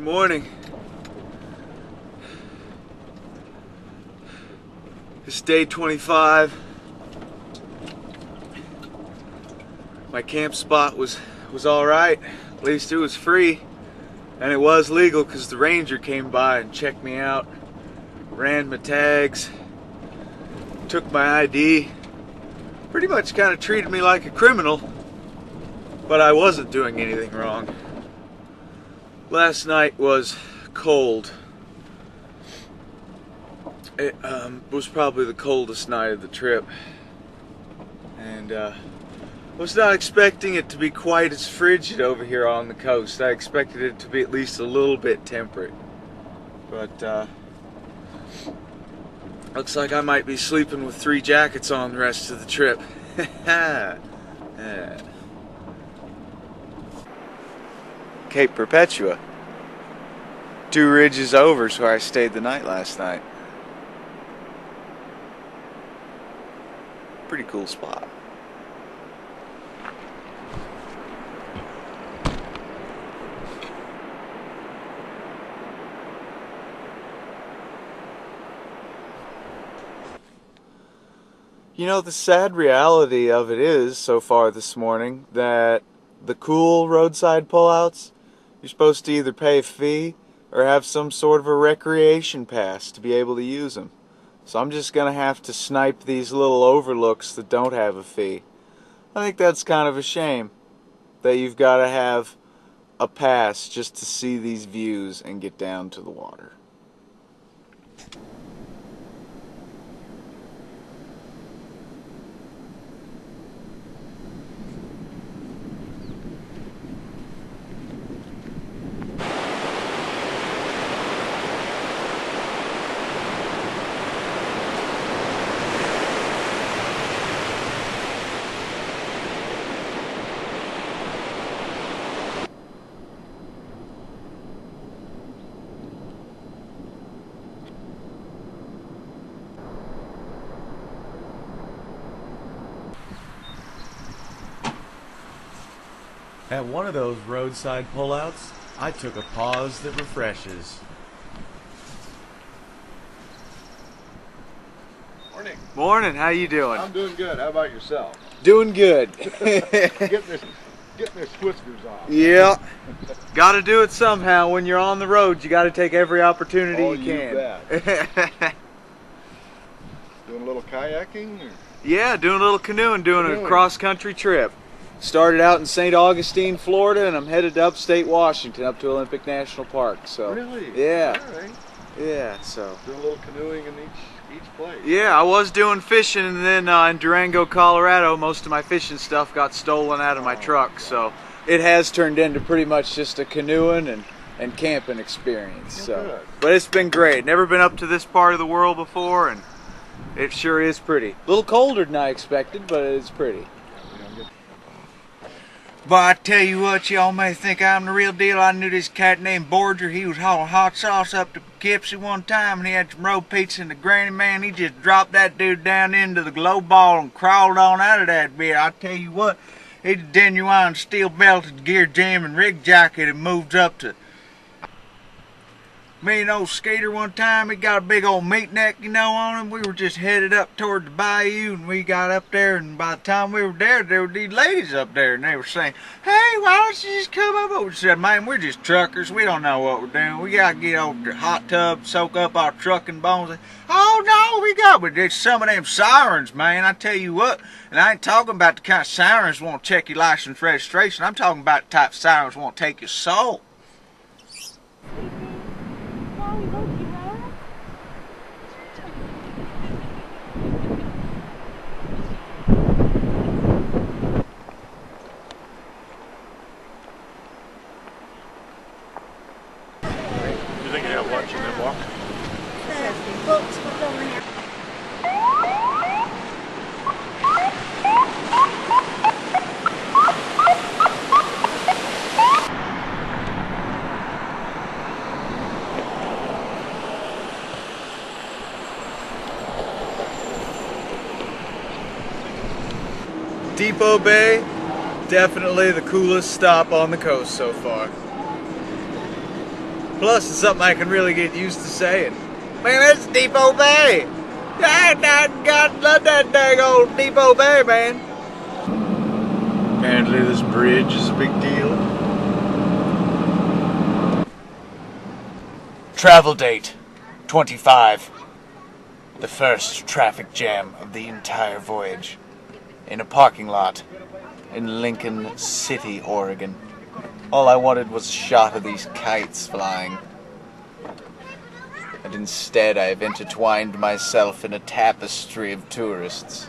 morning. It's day 25. My camp spot was all right. At least it was free, and it was legal because the ranger came by and checked me out, ran my tags, took my ID, pretty much kind of treated me like a criminal, but I wasn't doing anything wrong. Last night was cold. It was probably the coldest night of the trip, and I was not expecting it to be quite as frigid over here on the coast. I expected it to be at least a little bit temperate, but looks like I might be sleeping with 3 jackets on the rest of the trip. Yeah. Cape Perpetua. 2 ridges over is where I stayed the night last night. Pretty cool spot. You know, the sad reality of it is, so far this morning, that the cool roadside pullouts, you're supposed to either pay a fee or have some sort of a recreation pass to be able to use them. So I'm just going to have to snipe these little overlooks that don't have a fee. I think that's kind of a shame that you've got to have a pass just to see these views and get down to the water. At one of those roadside pullouts, I took a pause that refreshes. Morning. Morning, how you doing? I'm doing good. How about yourself? Doing good. Getting this whiskers off. Yeah. Got to do it somehow. When you're on the road, you got to take every opportunity you can. Bet. Doing a little kayaking? Or? Yeah, doing a little canoeing, doing a cross-country trip. Started out in St. Augustine, Florida, and I'm headed to upstate Washington, up to Olympic National Park. So, really? Yeah. All right. Yeah, so. Doing a little canoeing in each place. Yeah, I was doing fishing, and then in Durango, Colorado, most of my fishing stuff got stolen out of my truck. So it has turned into pretty much just a canoeing and camping experience. So, good. But it's been great. Never been up to this part of the world before, and it sure is pretty. A little colder than I expected, but it's pretty. But I tell you what, y'all may think I'm the real deal. I knew this cat named Borger. He was hauling hot sauce up to Poughkeepsie one time, and he had some road pizza and the granny man. He just dropped that dude down into the glow ball and crawled on out of that bit. I tell you what, he's a genuine steel-belted gear jam and rig jacket and moves up to me and old Skater one time. He got a big old meat neck, you know, on him. We were just headed up toward the bayou, and we got up there, and by the time we were there were these ladies up there, and they were saying, "Hey, why don't you just come up over?" We said, "Man, we're just truckers. We don't know what we're doing. We gotta get over the hot tub, soak up our trucking bones." "Oh no, but there's some of them sirens, man. I tell you what, and I ain't talking about the kind of sirens won't check your license registration. I'm talking about the type of sirens won't take your soul." You think you have lunch and then walk? Books, we're going out. Depot Bay, definitely the coolest stop on the coast so far. Plus, it's something I can really get used to saying. Man, that's Depot Bay. God, love that dang old Depot Bay, man. Apparently, this bridge is a big deal. Travel date 25. The first traffic jam of the entire voyage. In a parking lot in Lincoln City, Oregon. All I wanted was a shot of these kites flying. And instead I've intertwined myself in a tapestry of tourists.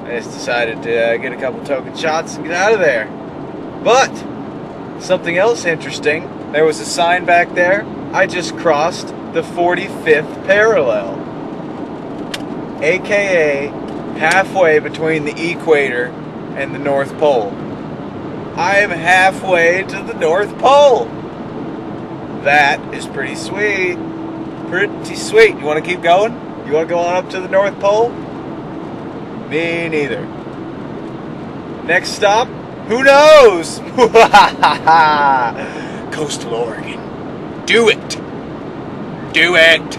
I just decided to get a couple token shots and get out of there. But something else interesting, there was a sign back there. I just crossed the 45th parallel, aka halfway between the equator and the North Pole. I am halfway to the North Pole. That is pretty sweet. Pretty sweet. You want to keep going? You want to go on up to the North Pole? Me neither. Next stop? Who knows? Coastal Oregon. Do it. Do it.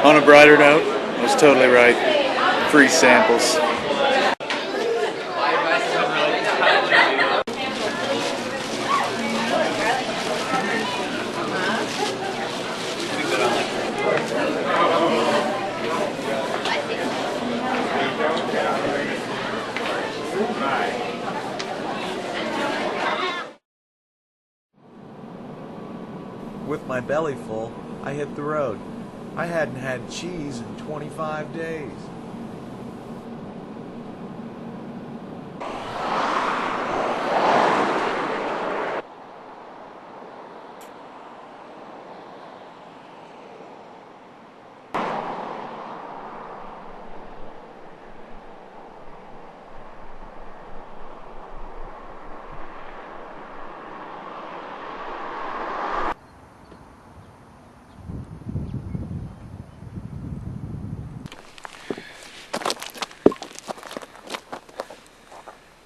On a brighter note, I was totally right. Free samples. With my belly full, I hit the road. I hadn't had cheese in 25 days.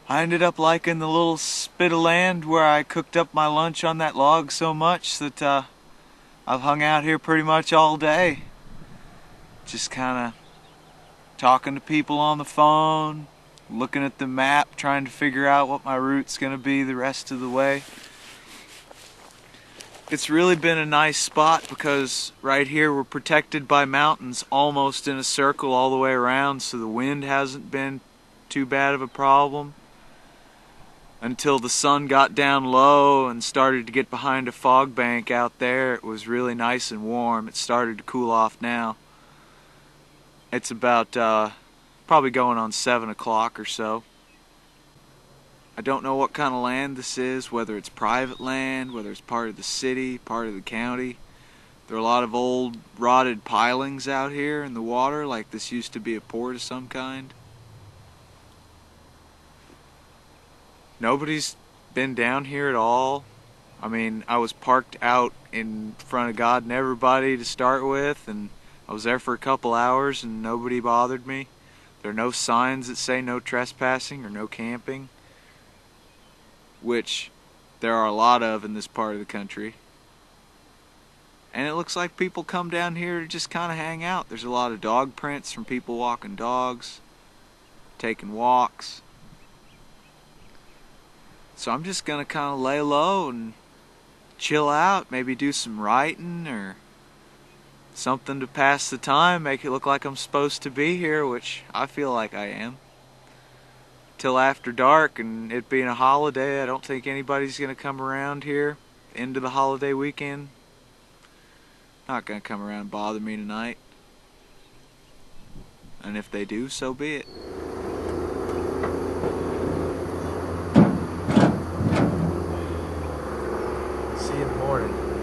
I ended up liking the little spit of land where I cooked up my lunch on that log so much that I've hung out here pretty much all day. Just kind of talking to people on the phone, looking at the map, trying to figure out what my route's going to be the rest of the way. It's really been a nice spot because right here we're protected by mountains almost in a circle all the way around, so the wind hasn't been too bad of a problem. Until the sun got down low and started to get behind a fog bank out there, it was really nice and warm. It started to cool off now. It's about probably going on 7 o'clock or so. I don't know what kind of land this is, whether it's private land, whether it's part of the city, part of the county. There are a lot of old rotted pilings out here in the water, like this used to be a port of some kind. Nobody's been down here at all. I mean, I was parked out in front of God and everybody to start with, and I was there for a couple hours and nobody bothered me. There are no signs that say no trespassing or no camping, which there are a lot of in this part of the country. And it looks like people come down here to just kind of hang out. There's a lot of dog prints from people walking dogs, taking walks. So I'm just going to kind of lay low and chill out, maybe do some writing or something to pass the time, make it look like I'm supposed to be here, which I feel like I am. Till after dark, and it being a holiday, I don't think anybody's going to come around here into the holiday weekend. Not going to come around and bother me tonight. And if they do, so be it. See you in the morning.